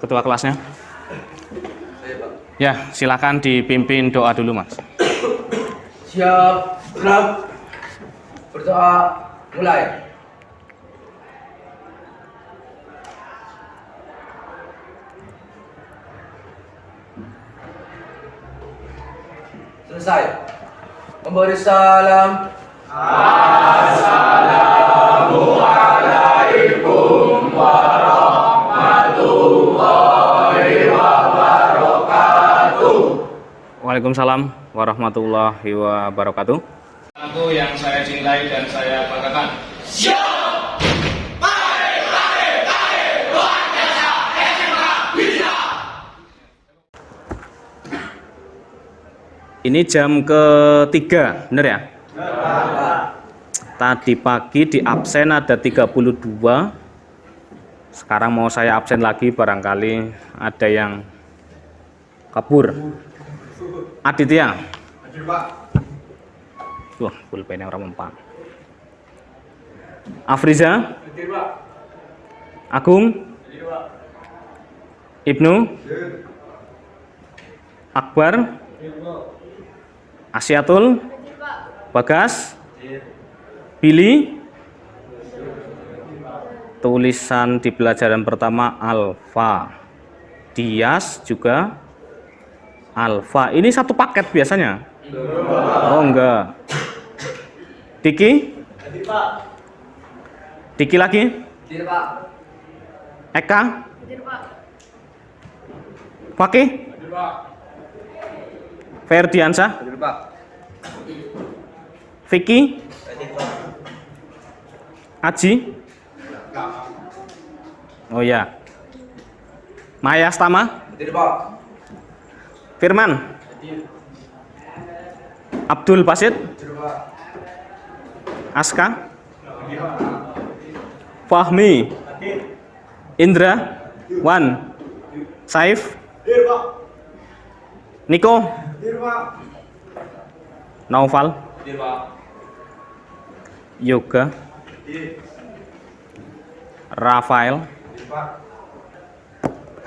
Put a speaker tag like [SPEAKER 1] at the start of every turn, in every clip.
[SPEAKER 1] ketua kelasnya? Ya, silakan dipimpin doa dulu, Mas.
[SPEAKER 2] Siap, gerak, berdoa, mulai. Selesai. Memberi salam. Assalamualaikum warahmatullahi wabarakatuh.
[SPEAKER 1] Waalaikumsalam warahmatullahi wabarakatuh. Aku yang saya cintai dan saya banggakan.
[SPEAKER 3] Siap! Mari, mari, mari! Luar biasa! SMA bisa!
[SPEAKER 1] Ini jam ketiga, bener ya? Tadi pagi di absen ada 32. Sekarang mau saya absen lagi, barangkali ada yang kabur. Aditya. Wah, pulpen yang orang mempan. Afriza. Agung. Ibnu. Akbar. Asyatul. Bagas. Billy. Tulisan di pelajaran pertama alfa. Dias juga alfa. Ini satu paket biasanya. Oh enggak. Diki? Diki lagi? Eka? Fakih? Ferdiansyah? Vicky? Aji? Oh ya. Maya Stama? Firman? Abdul Basit? Aska? Fahmi? Indra? Wan? Saif? Niko? Naufal? Yoga? Rafael?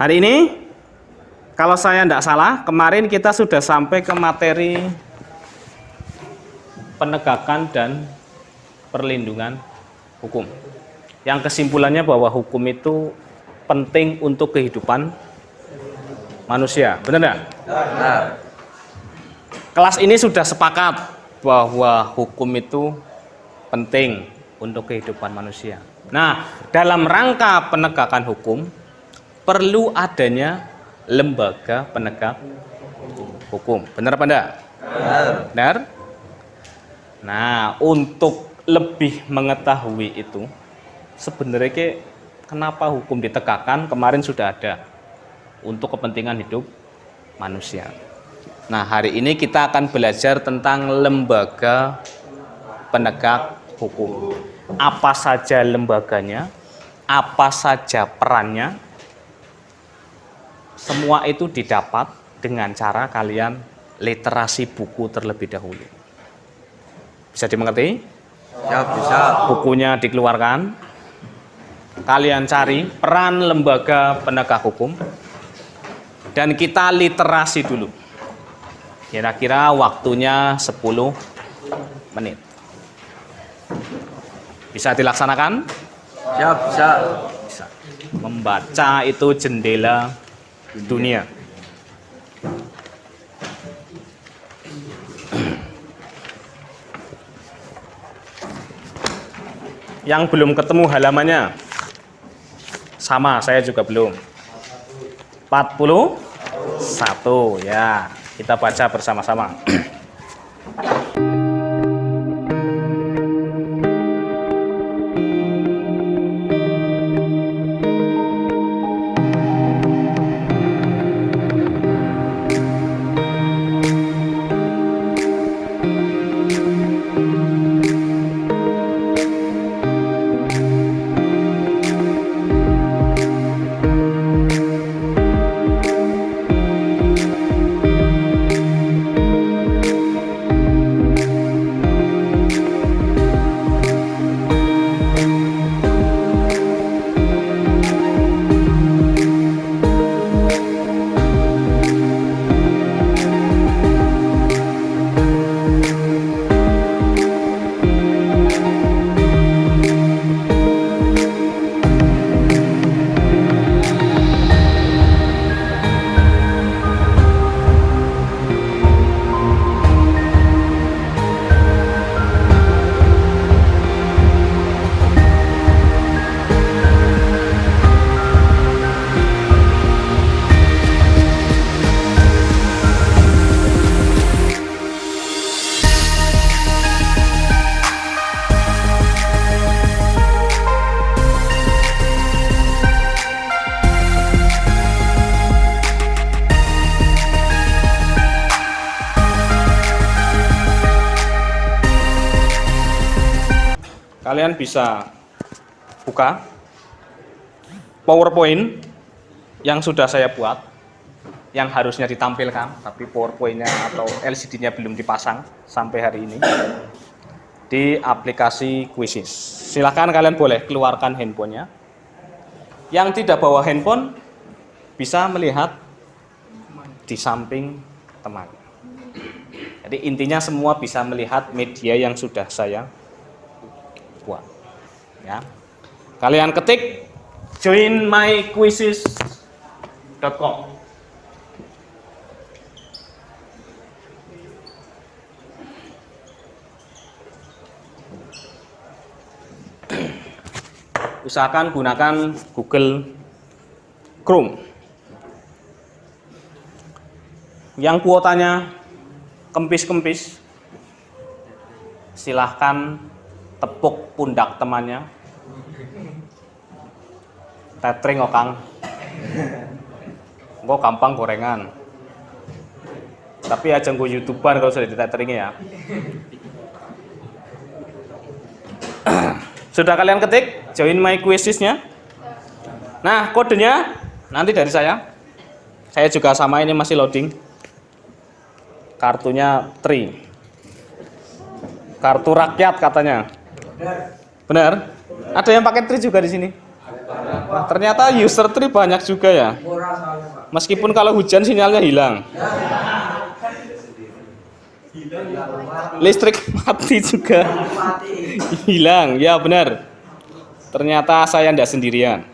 [SPEAKER 1] Hari ini kalau saya tidak salah, kemarin kita sudah sampai ke materi penegakan dan perlindungan hukum. Yang kesimpulannya bahwa hukum itu penting untuk kehidupan manusia. Benar nggak?
[SPEAKER 2] Benar.
[SPEAKER 1] Kelas ini sudah sepakat bahwa hukum itu penting untuk kehidupan manusia. Nah, dalam rangka penegakan hukum perlu adanya lembaga penegak hukum. Benar apa enggak? Benar. Nah, untuk lebih mengetahui itu, sebenarnya kenapa hukum ditegakkan kemarin sudah ada untuk kepentingan hidup manusia. Nah, hari ini kita akan belajar tentang lembaga penegak hukum. Apa saja lembaganya, apa saja perannya, semua itu didapat dengan cara kalian literasi buku terlebih dahulu. Bisa dimengerti?
[SPEAKER 2] Siap, bisa.
[SPEAKER 1] Bukunya dikeluarkan. Kalian cari peran lembaga penegak hukum dan kita literasi dulu. Kira-kira waktunya 10 menit. Bisa dilaksanakan?
[SPEAKER 2] Siap, bisa.
[SPEAKER 1] Bisa. Membaca itu jendela dunia. Yang belum ketemu halamannya, sama, saya juga belum. 41, ya. Kita baca bersama-sama. kalian bisa buka PowerPoint yang sudah saya buat, yang harusnya ditampilkan, tapi PowerPoint-nya atau LCD-nya belum dipasang sampai hari ini di aplikasi Quizizz. Silahkan kalian boleh keluarkan handphonenya. Yang tidak bawa handphone bisa melihat di samping teman. Jadi intinya semua bisa melihat media yang sudah saya buat. Ya. Kalian ketik joinmyquizizz.com. Usahakan gunakan Google Chrome. Yang kuotanya kempis-kempis, silahkan tepuk pundak temannya. Tetring okang. Engko gampang gorengan. Tapi aja nggo YouTuber kalau sudah ditetringi ya. Sudah kalian ketik join my quizizz-nya? Nah, kodenya nanti dari saya. Saya juga sama, ini masih loading. Kartunya Tri. Kartu rakyat katanya. Benar? Ada yang pakai Tri juga di sini? Nah, ternyata user Tri banyak juga ya. Meskipun kalau hujan sinyalnya hilang. Listrik mati juga. Hilang, ya benar. Ternyata saya tidak sendirian.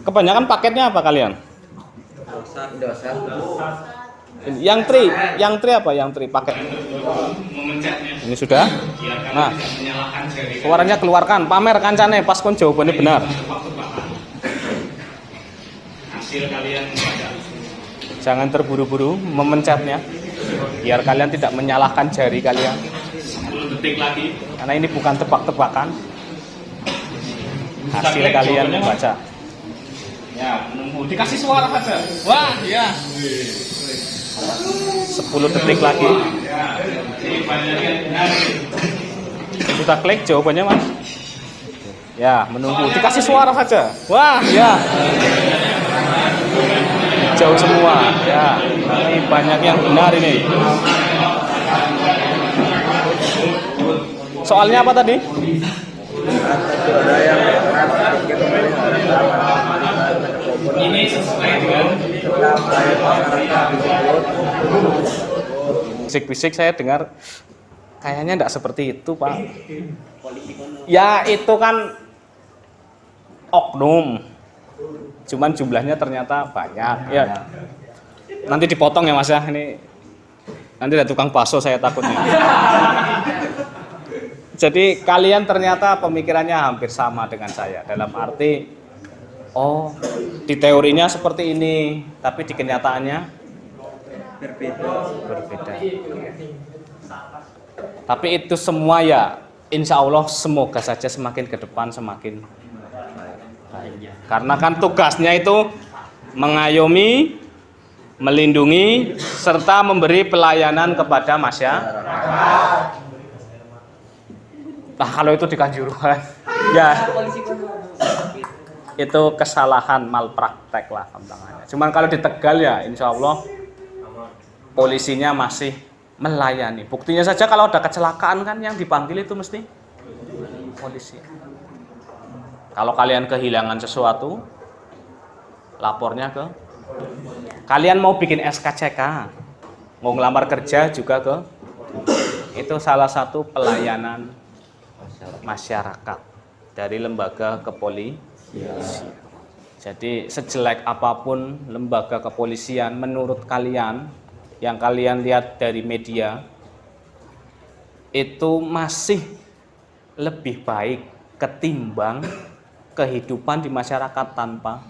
[SPEAKER 1] Kebanyakan paketnya apa kalian? Yang tri apa? Yang tri paket. Ini sudah. Nah, suaranya keluarkan, pamer kancane pas kon jawabannya benar. Hasil kalian jangan terburu-buru memencetnya, biar kalian tidak menyalahkan jari kalian. 10 detik lagi. Karena ini bukan tebak-tebakan. Hasil kalian membaca. Ya, menunggu. Dikasih suara saja. Wah, ya. 10 detik lagi. Sudah klik jawabannya, Mas? Ya, menunggu. Dikasih suara saja. Wah, ya. Jauh semua. Ya, ini banyak yang benar ini. Soalnya apa tadi? Ini sesuai dengan bisik-bisik saya dengar kayaknya tidak seperti itu, Pak. Ya, itu kan oknum. Cuman jumlahnya ternyata banyak. Ya. Nanti dipotong ya, Mas ya. Ini nanti ada tukang bakso saya takutnya. Jadi kalian ternyata pemikirannya hampir sama dengan saya. Dalam arti, oh, di teorinya seperti ini, tapi di kenyataannya berbeda. Tapi itu semua ya, insya Allah semoga saja semakin ke depan semakin baik. Karena kan tugasnya itu mengayomi, melindungi, serta memberi pelayanan kepada masyarakat. Nah, kalau itu di Kanjuruhan, ya itu kesalahan malpraktek lah gampangnya. Cuman kalau di Tegal ya insya Allah polisinya masih melayani. Buktinya saja kalau ada kecelakaan kan yang dipanggil itu mesti polisi. Kalau kalian kehilangan sesuatu, lapornya ke kalian mau bikin SKCK, mau ngelamar kerja juga ke itu salah satu pelayanan masyarakat dari lembaga kepolisian. Jadi sejelek apapun lembaga kepolisian menurut kalian yang kalian lihat dari media itu masih lebih baik ketimbang kehidupan di masyarakat tanpa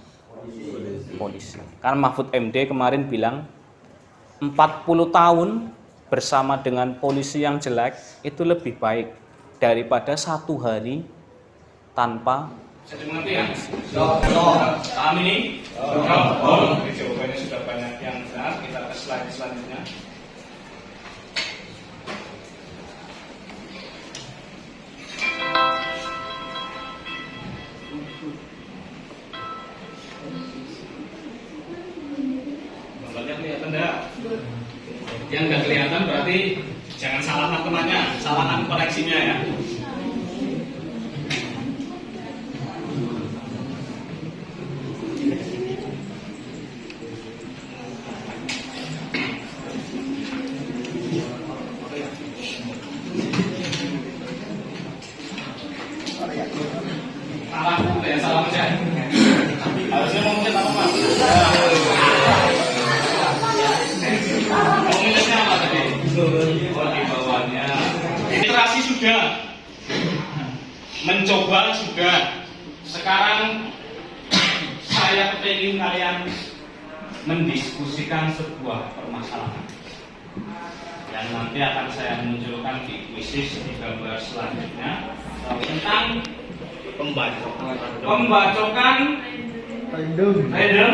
[SPEAKER 1] polisi. Karena Mahfud MD kemarin bilang 40 tahun bersama dengan polisi yang jelek itu lebih baik daripada 1 hari tanpa polisi. Paham ini? Jawabannya sudah banyak yang benar. Kita ke slide selanjutnya. Yang nggak kelihatan berarti jangan salahkan temannya, salahkan koneksinya ya. Salah aja. Harusnya mau mencet apa mas? Mau mencetnya apa tadi? Oh di bawahnya. Literasi sudah, mencoba sudah. Sekarang saya ingin kalian mendiskusikan sebuah permasalahan yang nanti akan saya munculkan di kuisis di gambar selanjutnya tentang pembacokan random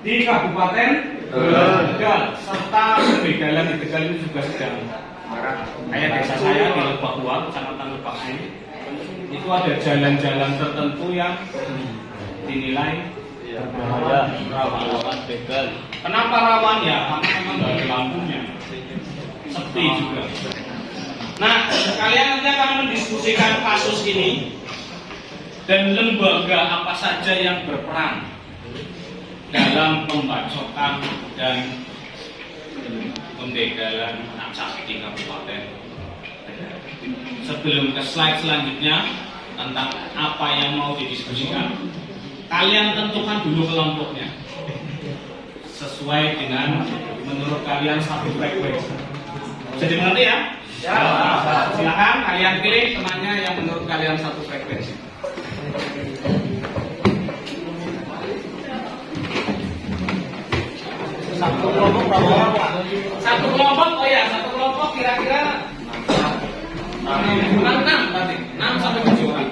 [SPEAKER 1] di Kabupaten Tegal serta pembegalan di Tegal itu juga sedang marak. Kayak desa saya di Lebak Tua, Kecamatan Lebak ini, itu ada jalan-jalan tertentu yang dinilai rawan begal. Kenapa rawan ya? Karena memang nggak ada lampunya, sepi juga. Nah, kalian nanti akan mendiskusikan kasus ini dan lembaga apa saja yang berperan dalam pembacokan dan pembegalan acak di Kabupaten Tegal. Sebelum ke slide selanjutnya tentang apa yang mau didiskusikan, kalian tentukan dulu kelompoknya sesuai dengan menurut kalian satu frekuensi. Jadi mengerti ya? Silakan kalian pilih temannya yang menurut kalian satu frekuensi. Satu kelompok, oh ya, satu kelompok kira-kira 6 berarti 6 sampai 7 orang.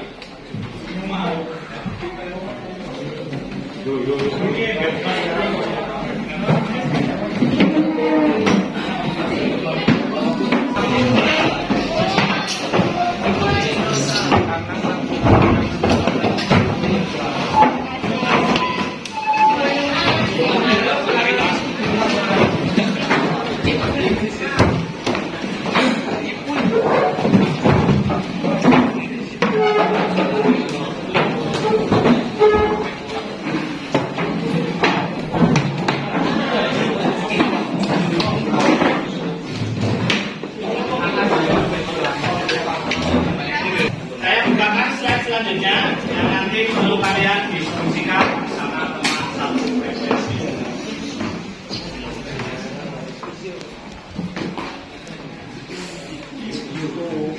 [SPEAKER 1] Selanjutnya yang nanti perlu kalian diskusikan bersama teman satu frekuensi.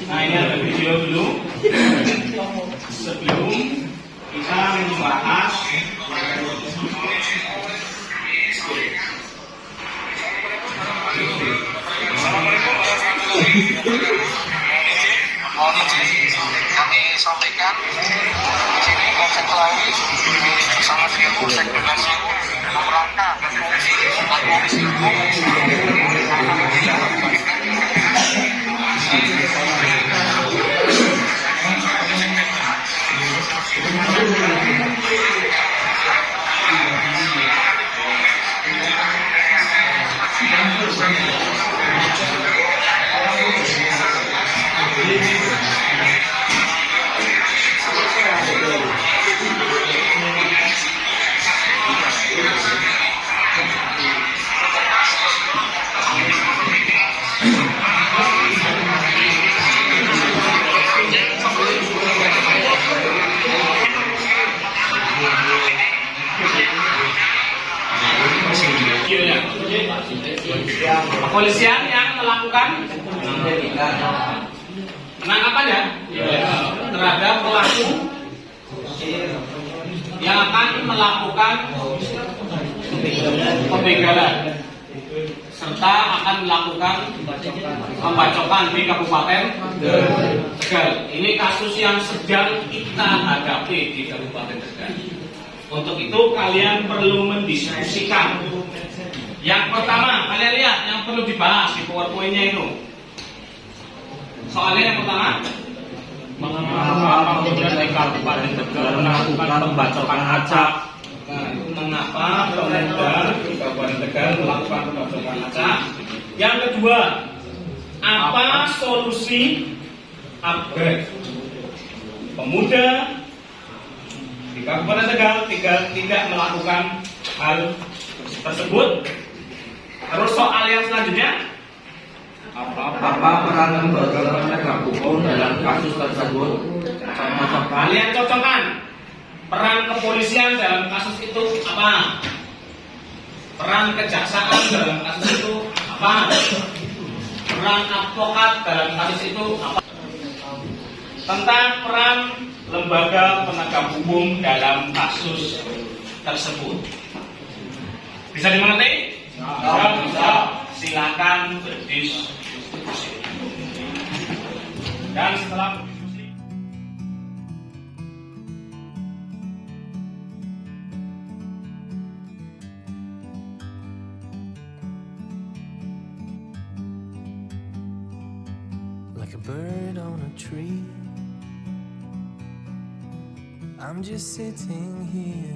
[SPEAKER 1] Nah ini ada video dulu sebelum kita membahas
[SPEAKER 4] kami sampaikan di sini Polsek Klawi bersama dengan Polsek Bekasi dalam rangka polisi
[SPEAKER 1] kepolisian yang melakukan penangkapan ya terhadap pelaku yang akan melakukan pembegalan serta akan melakukan pembacokan di Kabupaten Tegal. Ini kasus yang sedang kita hadapi di Kabupaten Tegal. Untuk itu kalian perlu mendiskusikan. Yang pertama, kalian lihat yang perlu dibahas di PowerPoint-nya itu. Soalnya yang pertama, mengapa kemudian di Kabupaten Tegal melakukan pembacokan acak? Mengapa kemudian di Kabupaten Tegal melakukan pembacokan acak? Yang kedua, apa solusi agar pemuda di Kabupaten Tegal tidak melakukan hal tersebut? Terus soal yang selanjutnya,
[SPEAKER 2] Apa peran lembaga penegak hukum dalam kasus tersebut?
[SPEAKER 1] kalian cocokkan peran kepolisian dalam kasus itu apa? Peran kejaksaan dalam kasus itu apa? Peran advokat dalam kasus itu apa? Tentang peran lembaga penegak hukum dalam kasus tersebut. Bisa dimengerti? Bisa. Silakan berdiskusi. Dan setelah berdiskusi,
[SPEAKER 5] like a bird on a tree, I'm just sitting here.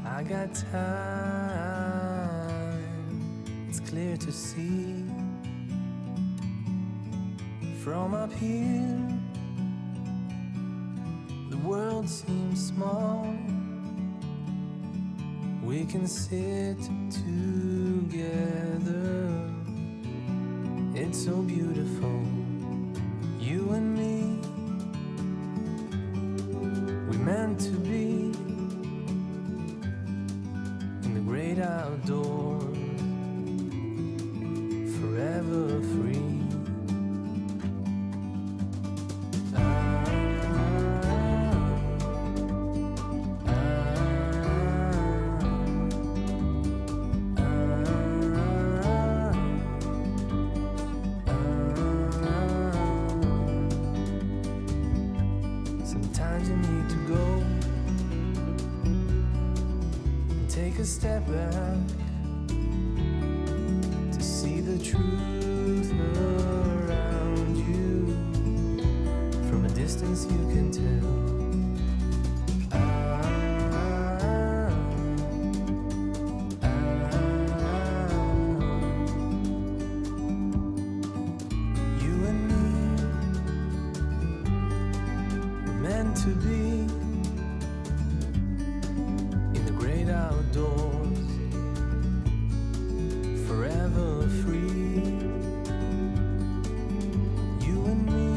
[SPEAKER 5] I got time, it's clear to see. From up here, the world seems small. We can sit together. It's so beautiful, you and me. We meant to be in the great outdoors, forever free. Sometimes you need to go and take a step back to see the truth around you. From a distance you can tell. You and me were meant to be in the great outdoors, forever free. You and me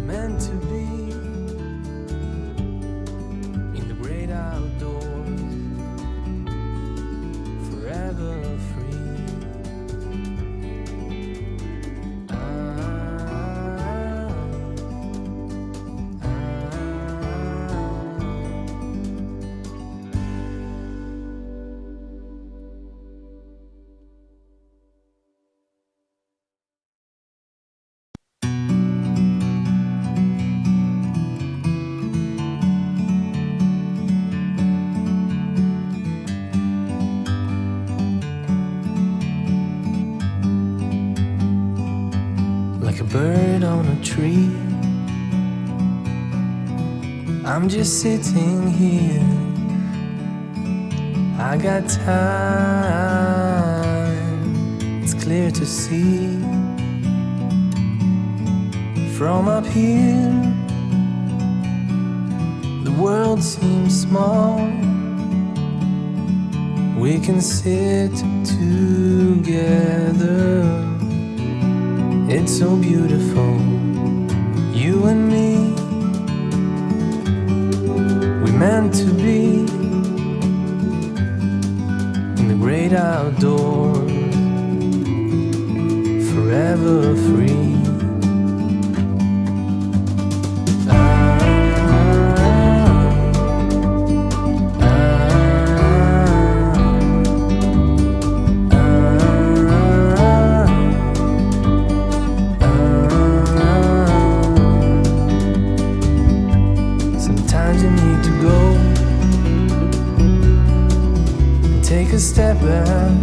[SPEAKER 5] meant to be in the great outdoors, forever free. Like a bird on a tree, I'm just sitting here. I got time, it's clear to see. From up here, the world seems small. We can sit together. It's so beautiful, you and me. We meant to be in the great outdoors, forever free. Sometimes you need to go and take a step back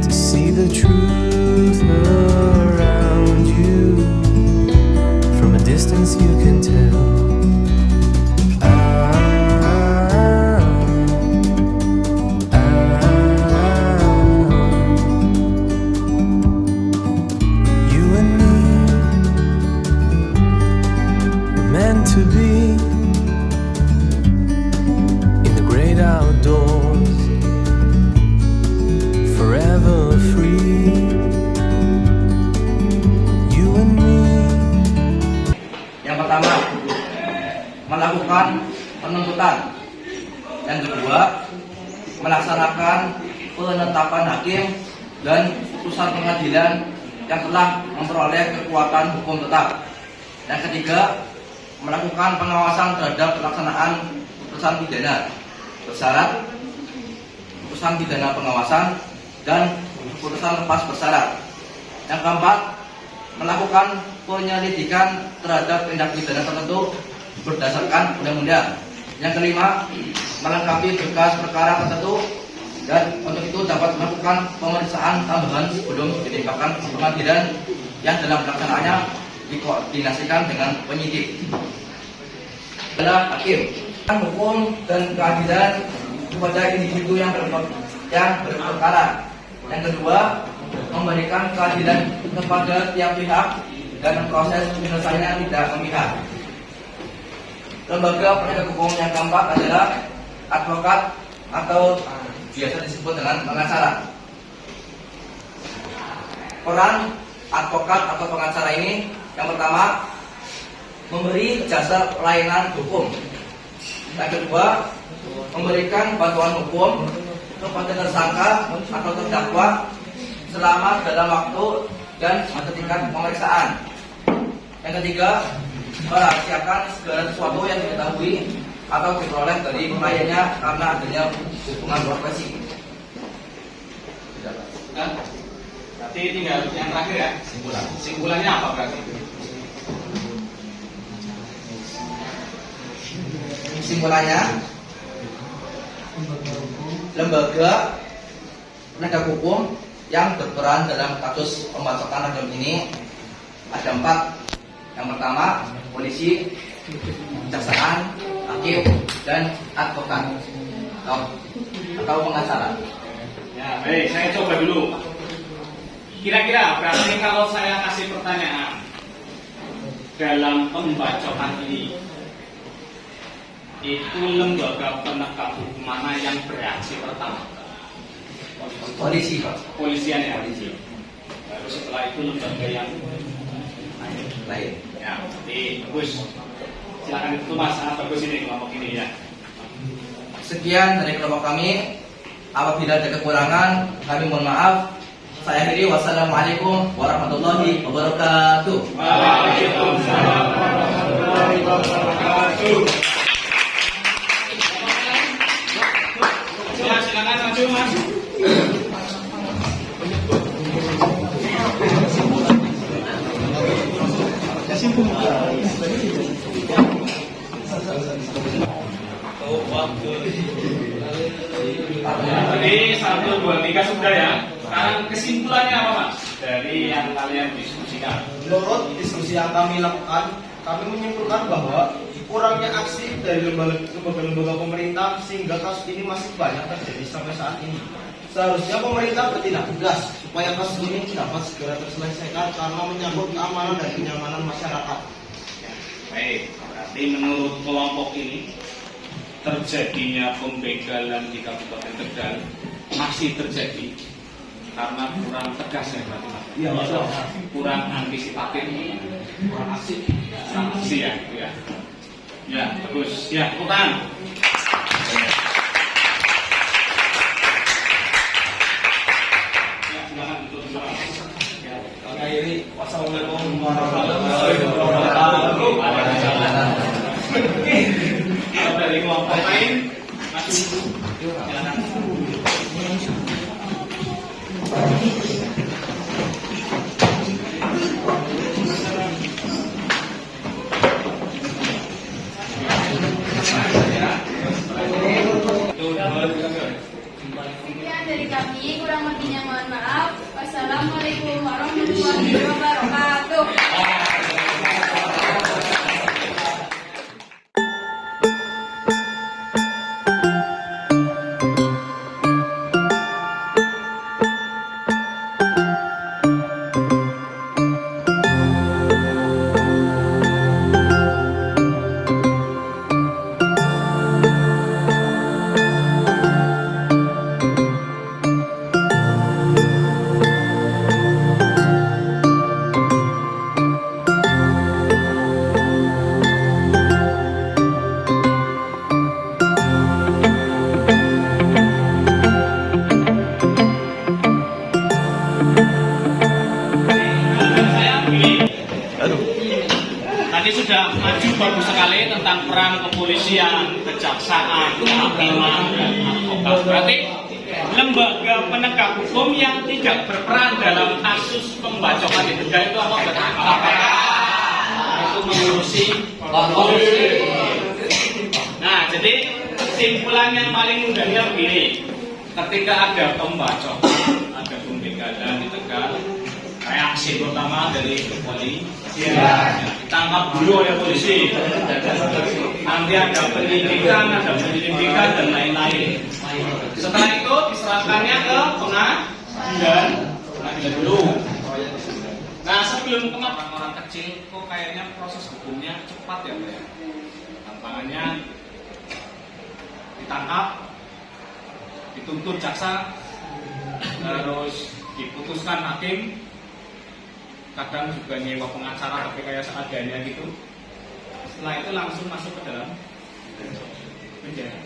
[SPEAKER 5] to see the truth around you. From a distance you can tell.
[SPEAKER 2] melakukan penuntutan. Yang kedua, melaksanakan penetapan hakim dan putusan pengadilan yang telah memperoleh kekuatan hukum tetap. Yang ketiga, melakukan pengawasan terhadap pelaksanaan putusan pidana bersyarat, putusan pidana pengawasan, dan putusan lepas bersyarat. Yang keempat, melakukan penyelidikan terhadap tindak pidana tertentu berdasarkan undang-undang. Yang kelima, melengkapi berkas perkara tertentu, dan untuk itu dapat melakukan pemeriksaan tambahan sebelum dilimpahkan ke pengadilan yang dalam pelaksanaannya dikoordinasikan dengan penyidik. Adalah hakim, hukum dan keadilan kepada individu yang berperkara. Yang kedua, memberikan keadilan kepada tiap pihak dan proses penyelesaiannya tidak memihak. Lembaga penegak hukum yang keempat adalah advokat atau biasa disebut dengan pengacara. Peran advokat atau pengacara ini yang pertama, memberi jasa pelayanan hukum. Yang kedua, memberikan bantuan hukum kepada tersangka atau terdakwa selama dalam waktu dan ketika pemeriksaan. Yang ketiga, merahasiakan segala sesuatu yang diketahui atau diperoleh dari kliennya karena adanya hubungan profesi.
[SPEAKER 1] Berarti tinggal yang terakhir ya, simpulan. Simpulannya apa berarti?
[SPEAKER 2] Simpulannya, lembaga penegak hukum yang berperan dalam kasus pembacokan rajam ini ada 4. Yang pertama, polisi, kejaksaan, hakim, dan advokat atau pengacara.
[SPEAKER 1] Ya, baik, saya coba dulu. Kira-kira berarti kalau saya kasih pertanyaan dalam pembacokan ini, itu lembaga penegak hukum mana yang bereaksi pertama?
[SPEAKER 2] Polisi, Pak.
[SPEAKER 1] Kepolisian ya. Baru setelah itu lembaga yang
[SPEAKER 2] Lain.
[SPEAKER 1] ya, jadi bagus. Silakan itu Mas, bagus ini kelompok ini ya.
[SPEAKER 2] Sekian dari kelompok kami. Apabila ada kekurangan, kami mohon maaf. Saya akhiri. Wassalamualaikum warahmatullahi wabarakatuh.
[SPEAKER 1] Waalaikumsalam warahmatullahi wabarakatuh. Silakan maju Mas. Jadi 1, 2, 3 sudah ya. Sekarang kesimpulannya apa Mas dari yang kalian diskusikan?
[SPEAKER 6] Menurut diskusi yang kami lakukan, kami menyimpulkan bahwa kurangnya aksi dari lembaga-lembaga pemerintah sehingga kasus ini masih banyak terjadi sampai saat ini. Seharusnya pemerintah bertindak tegas supaya kasus ini dapat segera terselesaikan karena menyangkut keamanan dan kenyamanan masyarakat.
[SPEAKER 1] Baik, berarti menurut kelompok ini terjadinya pembegalan di Kabupaten Tegal masih terjadi karena kurang tegas ya berarti Mas.
[SPEAKER 6] Iya, Mas.
[SPEAKER 1] Kurang antisipatif, kurang aksi ya, itu ya. Ya, bagus. Ya, tepuk tangan. Ya, silakan untuk ya.
[SPEAKER 6] Akhiri, wassalamualaikum warahmatullahi wabarakatuh.
[SPEAKER 1] Kalau dari kelompok lain masih silakan.
[SPEAKER 7] Sekian dari kami, kurang lebihnya mohon maaf. Wassalamualaikum warahmatullahi wabarakatuh.
[SPEAKER 1] Tadi sudah maju bagus sekali tentang peran kepolisian, kejaksaan, kehakiman, dan advokat. Berarti lembaga penegak hukum yang tidak berperan dalam kasus pembacokan di Tegal itu apa? Itu mengurusi polisi. Nah, jadi kesimpulan yang paling mudahnya begini: ketika ada pembacokan, ada pembegalan di Tegal, reaksi pertama dari kepolisian, ditangkap dulu oleh polisi. Nanti ada penyelidikan dan lain-lain. Setelah itu diserahkannya ke pengadilan dulu. Nah, sebelum orang kecil kok kayaknya proses hukumnya cepat ya, Pak ya. Tantangannya ditangkap, dituntut jaksa, terus diputuskan hakim, kadang juga nyewa pengacara tapi kayak seadanya gitu. Setelah itu langsung masuk ke dalam penjara.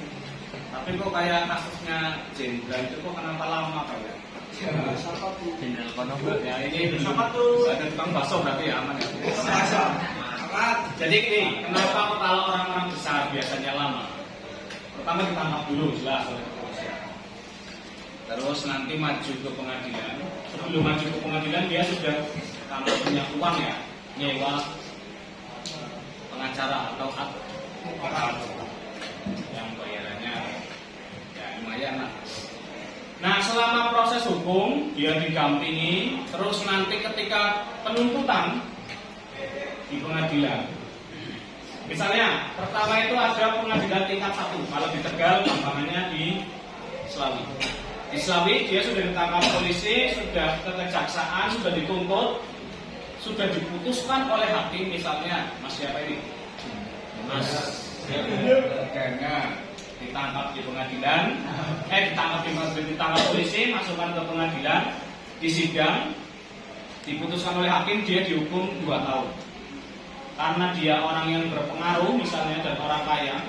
[SPEAKER 1] Tapi kok kayak kasusnya Jenderal itu kok kenapa lama Pak ya? Jenderal Kono ya, ini siapa tuh? Ada tukang bakso berarti ya, aman ya. Jadi ini kenapa kok kalau orang-orang besar biasanya lama? Pertama ditangkap dulu jelas oleh kepolisian. Terus nanti maju ke pengadilan. Sebelum maju ke pengadilan dia sudah, kalau punya uang ya, nyewa pengacara atau advokat yang bayarannya ya lumayan lah. Nah, selama proses hukum dia didampingi, terus nanti ketika penuntutan di pengadilan, misalnya pertama itu ada pengadilan tingkat 1, kalau di Tegal gampangannya di Selawi. Di Selawi dia sudah ditangkap polisi, sudah ke kejaksaan, sudah dituntut, sudah diputuskan oleh hakim, misalnya Mas siapa ini? Mas Ganga ditangkap di pengadilan, ditangkap polisi, masukkan ke pengadilan, disidang, diputuskan oleh hakim, dia dihukum 2 tahun. Karena dia orang yang berpengaruh misalnya dan orang kaya,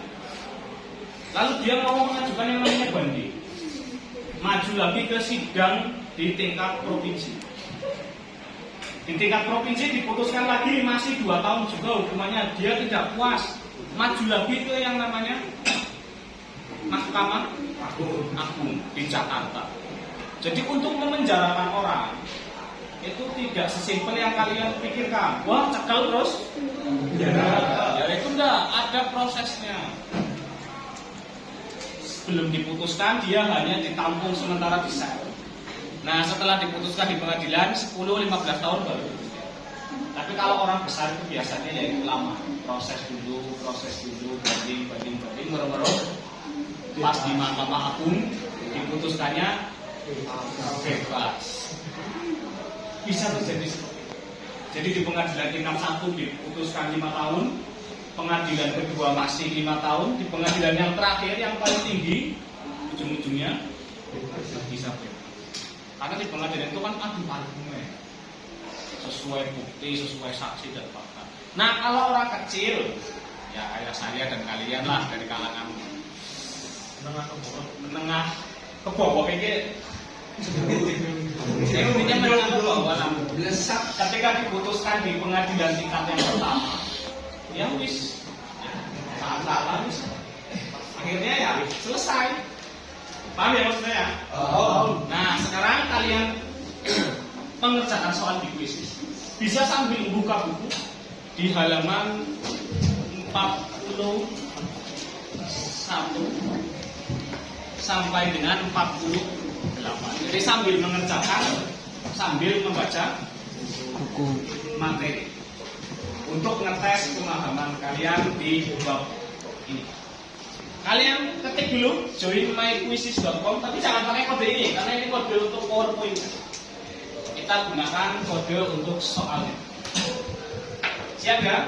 [SPEAKER 1] lalu dia mau mengajukan yang namanya banding, maju lagi ke sidang di tingkat provinsi. Di tingkat provinsi diputuskan lagi masih 2 tahun juga hukumannya, dia tidak puas, maju lagi ke yang namanya Mahkamah Agung di Jakarta. Jadi untuk memenjarakan orang itu tidak sesimpel yang kalian pikirkan. Wah, cekal terus ya itu enggak, ada prosesnya. Sebelum diputuskan dia hanya ditampung sementara di sel. Nah, setelah diputuskan di pengadilan 10-15 tahun baru. Tapi kalau orang besar itu biasanya ya itu lama. Proses dulu, banding, merem-merem. Pas di Mahkamah Agung diputuskannya bebas. Bisa terjadi seperti itu. Jadi di pengadilan tingkat 1 diputuskan 5 tahun, pengadilan kedua masih 5 tahun, di pengadilan yang terakhir yang paling tinggi ujung-ujungnya bisa bebas. Karena di pengadilan itu kan adu argumen, sesuai bukti, sesuai saksi dan fakta. Nah, kalau orang kecil, ya kayak saya dan kalian lah dari kalangan menengah ke bawah ini, intinya menengah ke bawah. Ketika diputuskan di pengadilan tingkat yang pertama, ya wis, salah wis, akhirnya ya selesai. Paham ya maksud saya? Nah, sekarang kalian pengerjaan soal di kuisis bisa sambil buka buku di halaman 41 sampai dengan 48. Jadi sambil mengerjakan, sambil membaca buku materi untuk ngetes pemahaman kalian di bab ini. Kalian ketik dulu joinmyquizzes.com, tapi jangan pakai kode ini karena ini kode untuk PowerPoint. Kita gunakan kode untuk soalnya. Siap ya?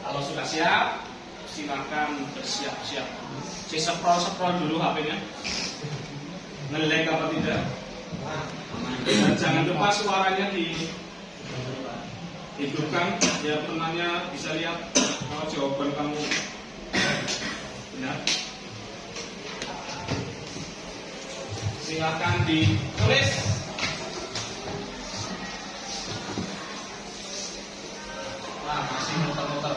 [SPEAKER 1] Kalau sudah siap, silakan bersiap-siap. Scroll dulu HP-nya. Nge-lag apa tidak? Dan jangan lupa suaranya dihidupkan, ya temannya bisa lihat kalau jawaban kamu benar. Silakan ditulis.
[SPEAKER 6] masih muter-muter.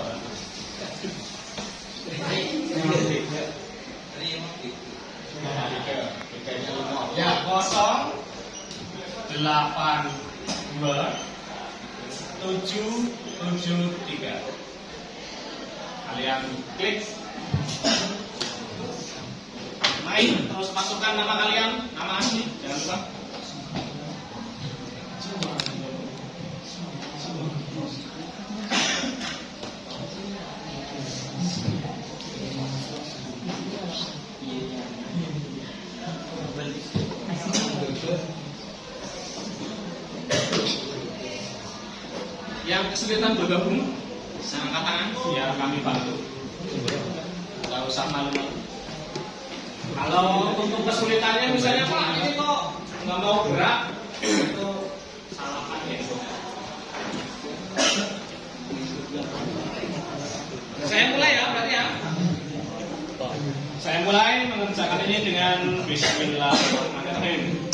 [SPEAKER 6] Ya, 082773. Kalian klik. Main, terus masukkan nama kalian, nama asli, jangan lupa. Yang kesulitan bergabung, angkat tangan biar kami bantu. Tidak usah malu-malu. Kalau untuk kesulitannya misalnya Pak ini kok nggak mau gerak, itu salahkan ya. Saya mulai ya berarti ya. Saya mulai mengerjakan ini dengan Bismillahirrahmanirrahim.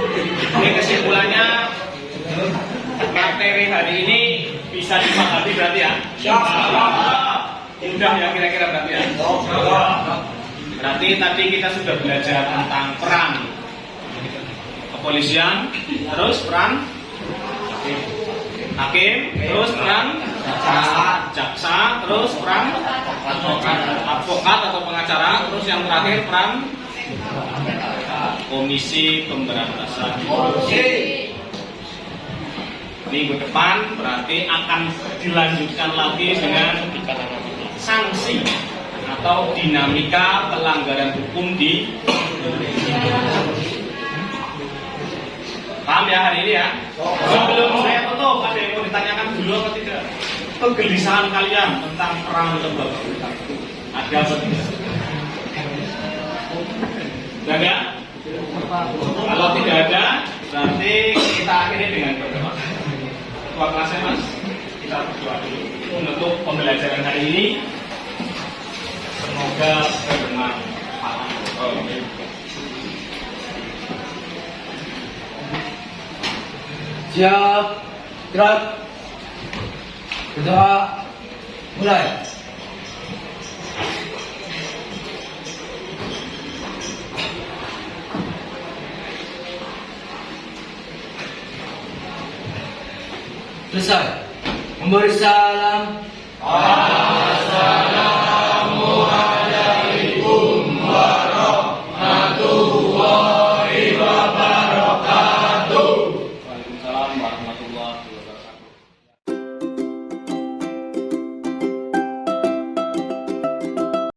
[SPEAKER 1] Jadi kesimpulannya materi hari ini bisa dipahami berarti ya? Mudah ya kira-kira berarti ya? Berarti tadi kita sudah belajar tentang peran kepolisian, terus peran hakim, terus peran jaksa, terus peran advokat atau pengacara, terus yang terakhir peran komisi pemberantasan korupsi. Minggu depan berarti akan dilanjutkan lagi dengan sanksi atau dinamika pelanggaran hukum di paham ya hari ini ya? Sebelum saya tutup, ada yang mau ditanyakan dulu atau tidak? Kegelisahan kalian tentang perang lembaga ada apa tidak? Tidak ada? Kalau tidak ada, berarti kita akhiri dengan berdoa. Ketua kelasnya Mas, kita berdoa dulu untuk pembelajaran hari ini. Semoga bermanfaat.
[SPEAKER 2] Siap, gerak, berdoa, mulai. Selesai. Memberi salam.